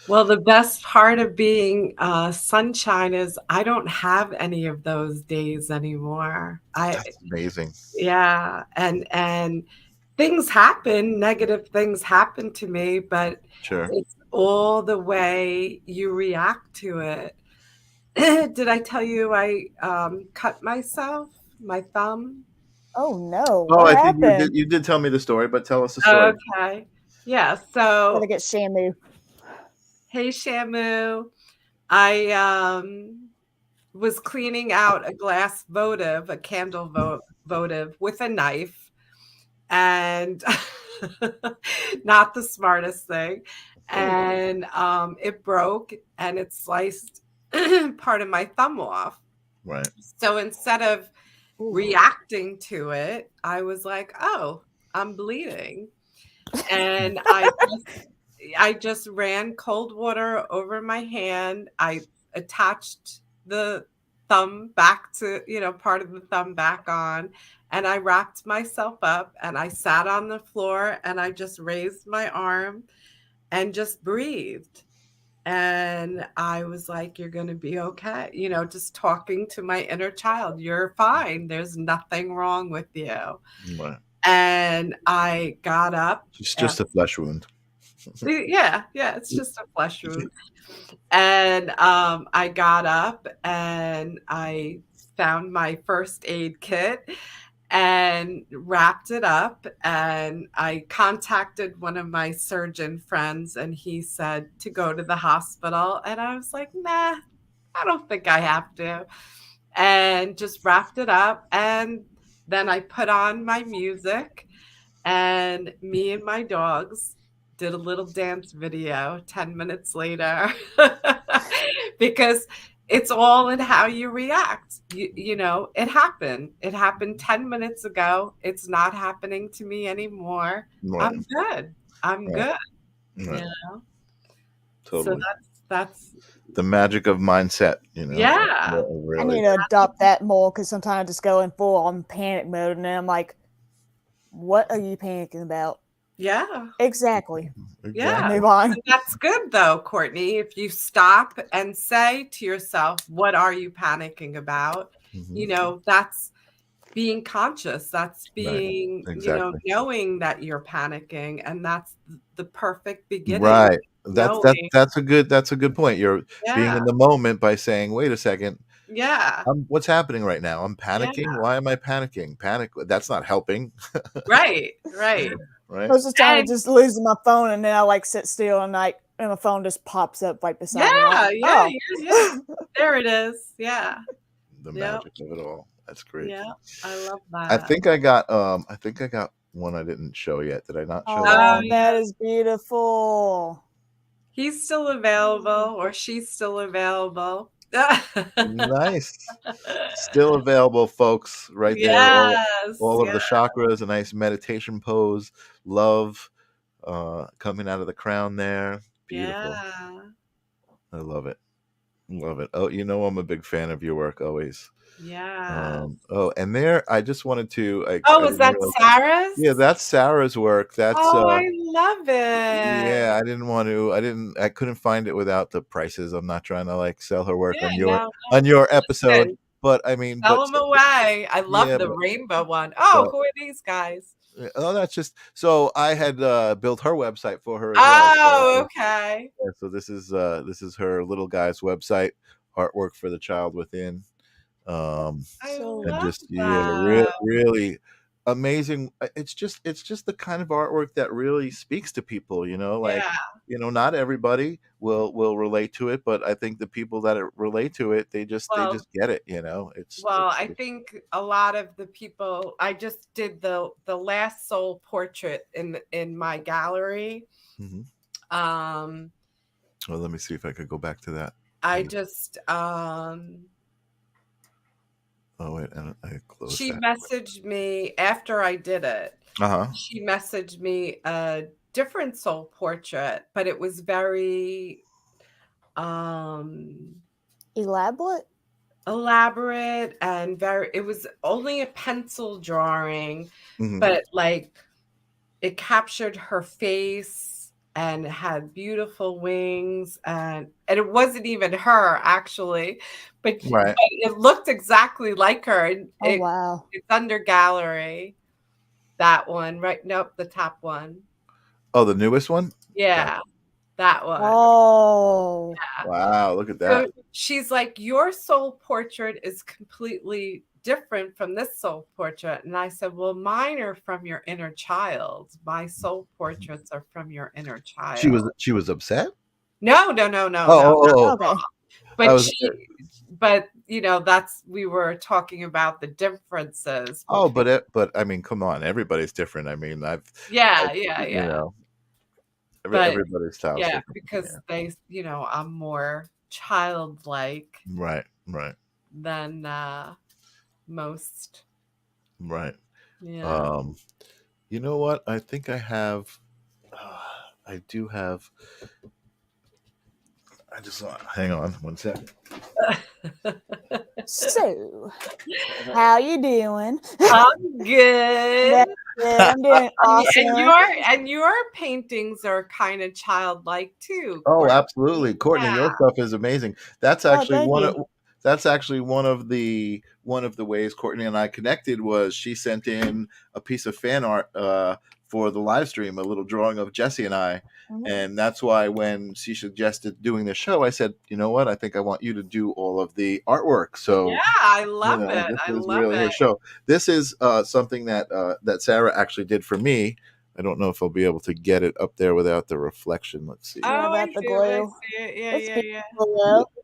Well, the best part of being sunshine is I don't have any of those days anymore. That's amazing. Yeah, and things happen, negative things happen to me, but Sure. it's all the way you react to it. Did I tell you I cut myself, my thumb? Oh no! Oh, What I think happened? you did tell me the story, but tell us the story. Okay. Yeah, so Gotta get Shamu. hey Shamu, I was cleaning out a glass votive, a candle votive with a knife, and not the smartest thing. And it broke and it sliced part of my thumb off. Right. So instead of reacting to it, I was like, oh, I'm bleeding. And I just ran cold water over my hand. I attached the thumb back to, part of the thumb back on, and I wrapped myself up and I sat on the floor and I just raised my arm and just breathed. And I was like, you're going to be okay. Just talking to my inner child, you're fine. There's nothing wrong with you. Right. And I got up. It's just a flesh wound. Yeah, it's just a flesh wound. And I got up and I found my first aid kit and wrapped it up. And I contacted one of my surgeon friends and he said to go to the hospital. And I was like, nah, I don't think I have to. And just wrapped it up. And then I put on my music and me and my dogs did a little dance video 10 minutes later because it's all in how you react. It happened. It happened 10 minutes ago. It's not happening to me anymore. Right. I'm good. I'm good. Right. Totally. So that's the magic of mindset, Yeah. Really. I need to adopt that more because sometimes I just go in full on panic mode and then I'm like, what are you panicking about? Yeah. Exactly. Yeah. Move on. And that's good though, Courtney. If you stop and say to yourself, what are you panicking about? Mm-hmm. That's being conscious. That's Right. being, Exactly. knowing that you're panicking, and that's the perfect beginning. Right. Knowing, That's a good point. You're being yeah, in the moment by saying, "Wait a second, yeah, what's happening right now? I'm yeah, panicking. Why am I panicking? Panic. That's not helping." right, right. Right. Most of the time, And I'm just losing my phone, and then I like sit still, and and my phone just pops up right beside me. Like, yeah, yeah, oh, yeah. There it is. Yeah. The Yep. magic of it all. That's great. Yep. I love I that. think I think I got one I didn't show yet. Did I not show that Oh, oh, one? that yeah. is beautiful. He's still available, or she's still available. Nice. Still available, folks, right there. Yes. All of Yeah. the chakras, a nice meditation pose, love coming out of the crown there. Beautiful. Yeah. I love it. Love it. Oh, I'm a big fan of your work always. Yeah. Oh, and there I just wanted to Oh, I is didn't that realize. Yeah, Sarah's? that's Sarah's work. That's Oh, I love it. yeah, I couldn't find it without the prices. I'm not trying to like sell her work Yeah, no, no. on your episode, Listen, but I mean, sell them away. I love yeah, the rainbow one. Oh, but who are these guys? oh, that's just so I had built her website for her as well. Oh, okay. Yeah, so this is her little guy's website, artwork for the child within. Um I So and love just yeah, that. really amazing. It's just the kind of artwork that really speaks to people, like, Yeah. not everybody will relate to it, but I think the people that relate to it, they Well, just get it, I think a lot of the people, I just did the last soul portrait in my gallery. Mhm. Um Well, let me see if I could go back to that I page. just Oh wait, and I closed she that. messaged me after I did it. Uh-huh. She messaged me a different soul portrait, but it was very um elaborate. elaborate, and it was only a pencil drawing, Mhm. but like it captured her face and had beautiful wings, and it wasn't even her actually, but Right. it looked exactly like her, and Oh wow. it's under gallery. That one, right? Nope, the top one. Oh, the newest one? Got Yeah, that one. Oh, Yeah. Wow, look at So that. she's like, "Your soul portrait is completely different from this soul portrait." And I said, "Well, mine are from your inner child. My soul portraits are from your inner child." She was upset? No, no, no, no, Oh, no. oh, oh, oh. okay. I But was we were talking about the differences Oh, between. but I mean, come on, everybody's different. I mean, Yeah, I've yeah, you yeah. know, But everybody's style's yeah, different. because Yeah. I'm more childlike Right, right, than most. right. Yeah. Um, you know what? I think I do have. I just hang on one second. So, how you doing? I'm good. Yeah, I'm doing awesome. And your paintings are kind of childlike too, Oh, Courtney. absolutely, Courtney, Yeah. your stuff is amazing. Oh, thank you. That's actually one of the ways Courtney and I connected was she sent in a piece of fan art for the live stream, a little drawing of Jesse and I. Mhm. And that's why when she suggested doing the show, I said, you know what? I think I want you to do all of the artwork. So, Yeah, I love it. this I is love really her it. show. This is something that Sarah actually did for me. I don't know if I'll be able to get it up there without the reflection. Let's see. Yeah, Oh, I about the do. I glue. see it. Yeah, It's yeah, yeah. beautiful though.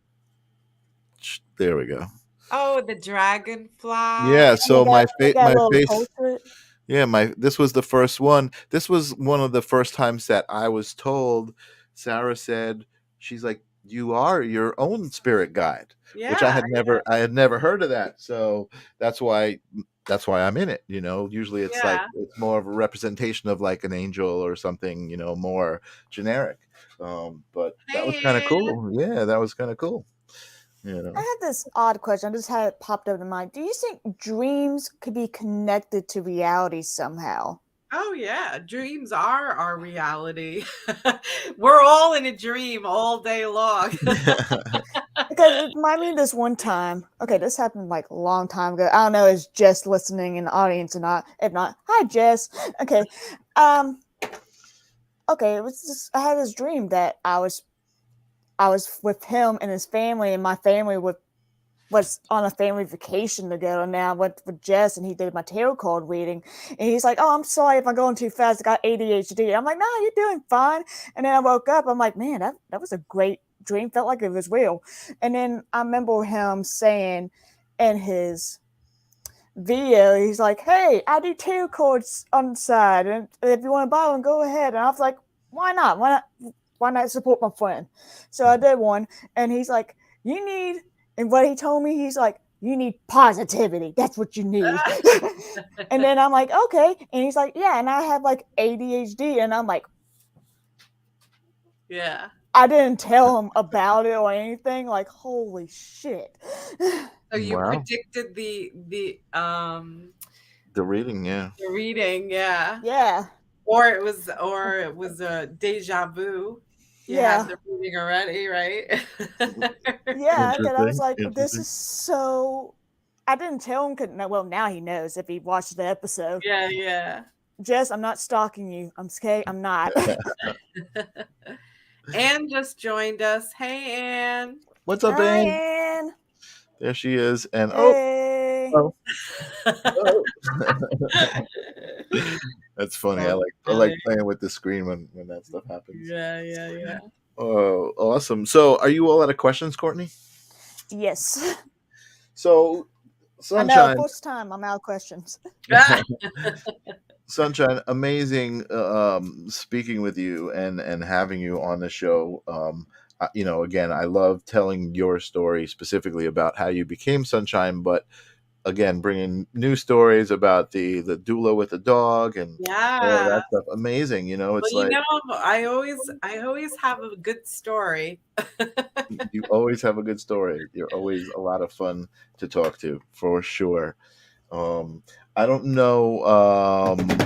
There we go. Oh, the dragonfly. Yeah, so I got a my little face portrait. yeah, this was the first one. This was one of the first times that I was told. Sarah said, she's like, "You are your own spirit guide," which Yeah. I had never heard of that. So that's why I'm in it, Usually it's like Yeah. it's more of a representation of like an angel or something, more generic. But that was kind of Hey, cool. Yeah, that was kind of cool. I had this odd question. I just had it popped up in mind. Do you think dreams could be connected to reality somehow? Oh yeah, dreams are our reality. We're all in a dream all day long. Because it reminded me of this one time. Okay, this happened like a long time ago. I don't know, is Jess listening in the audience or not? If not, hi Jess. Okay. Um, okay, it was just I had this dream that I was with him and his family, and my family was on a family vacation together. And I went with Jess, and he did my tarot card reading. And he's like, "Oh, I'm sorry if I'm going too fast. I got ADHD." I'm like, "No, you're doing fine." And then I woke up. I'm like, "Man, that was a great dream. Felt like it was real." And then I remember him saying in his video, he's like, "Hey, I do tarot cards on the side, and if you want to buy one, go ahead." And I was like, "Why not? Why not? Why not support my friend?" So I did one, and he's like, "You need," and what he told me, he's like, "You need positivity. That's what you need." And then I'm like, "Okay," and he's like, "Yeah," and I have like ADHD, and I'm like, Yeah. I didn't tell him about it or anything. Like, holy shit. So you Wow. predicted The reading, yeah. the reading, yeah. Yeah. Or it was a deja vu. You had Yeah. the reading already, right? Yeah, because I was Interesting. like, this Interesting. is so. I didn't tell him. Well, now he knows if he watched the episode. Yeah, yeah. Jess, I'm not stalking you. I'm scared. I'm not. Anne just joined us. Hey, Anne. What's up, Hi, Anne? Ann. There she is. And Hey. oh. That's funny. I So like funny. playing with the screen when that stuff happens. Yeah, yeah, yeah. Oh, awesome. So, are you all out of questions, Courtney? Yes. So, I know. Sunshine, First time I'm out of questions. Sunshine, amazing speaking with you and having you on the show. Again, I love telling your story specifically about how you became Sunshine, but again, bringing new stories about the doula with the dog and all Yeah. that stuff. Amazing. It's Well, like I always have a good story. you always have a good story. You're always a lot of fun to talk to, for sure. I don't know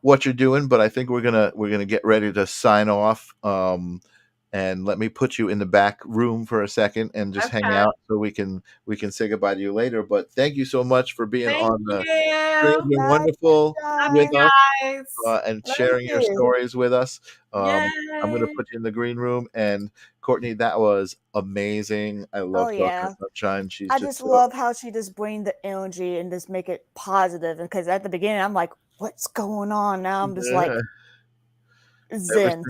what you're doing, but I think we're gonna get ready to sign off. And let me put you in the back room for a second and just hang Okay. out so we can say goodbye to you later. But thank you so much for being Thank on the Strange you. and Bye, Wonderful Love with you Sunshine. us guys. and Love sharing your you. stories with us. I'm going to Yay. put you in the green room. And Courtney, that was amazing. I Oh, love talking to yeah. Sunshine. She's I just just so, love how she just bring the energy and just make it positive. Because at the beginning, I'm like, what's going on? Now I'm just like, yeah. Every, zen.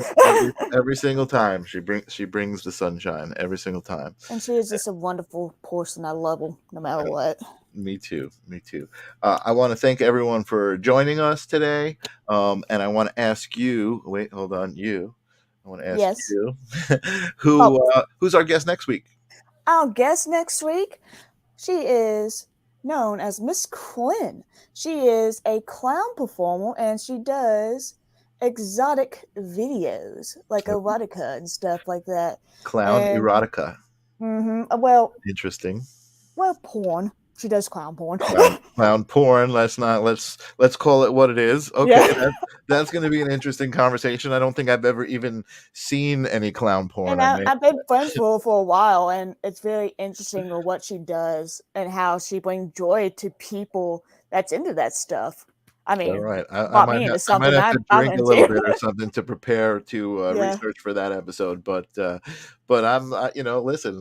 every single time she brings the sunshine every single time. And she is just a wonderful person. I love her no matter what. Me too. Me too. I want to thank everyone for joining us today. And I want to ask you. Wait, hold on. I want to ask Yes. you Oh, who's our guest next week. our guest next week, she is known as Miss Quinn. She is a clown performer and she does exotic videos like erotica and stuff like that. Clown And erotica. well, Interesting. porn. She does clown porn. Clown porn. Let's call it what it is. Okay, Yeah. that's going to be an interesting conversation. I don't think I've ever even seen any clown porn. And I've been friends with her for a while, and it's very interesting with what she does and how she brings joy to people that's into that stuff. I All mean, right, I brought might me into I might something have to I'm drink a little into. bit or something to prepare to Yeah. research for that episode. But listen,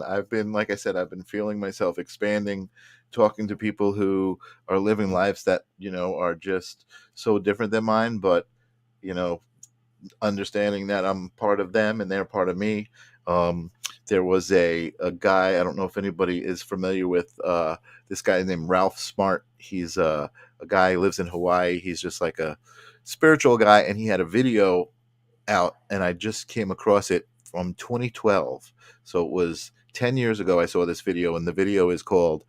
like I said, I've been feeling myself expanding, talking to people who are living lives that are just so different than mine, but you know, understanding that I'm part of them and they're part of me. Um, there was a guy, I don't know if anybody is familiar with this guy named Ralph Smart. He's a guy who lives in Hawaii. He's just like a spiritual guy, and he had a video out, and I just came across it from 2012. So it was 10 years ago I saw this video, and the video is called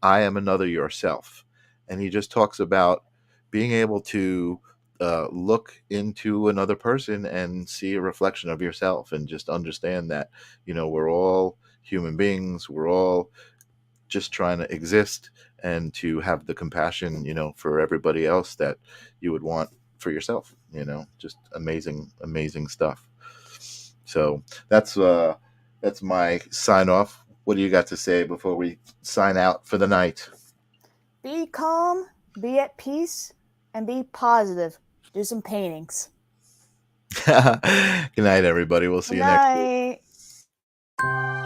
I Am Another Yourself. And he just talks about being able to look into another person and see a reflection of yourself and just understand that, we're all human beings. We're all just trying to exist and to have the compassion, for everybody else that you would want for yourself. Just amazing stuff. So that's my sign off. What do you got to say before we sign out for the night? Be calm, be at peace, and be positive. Do some paintings. Good night, everybody. We'll see Good you next week. night.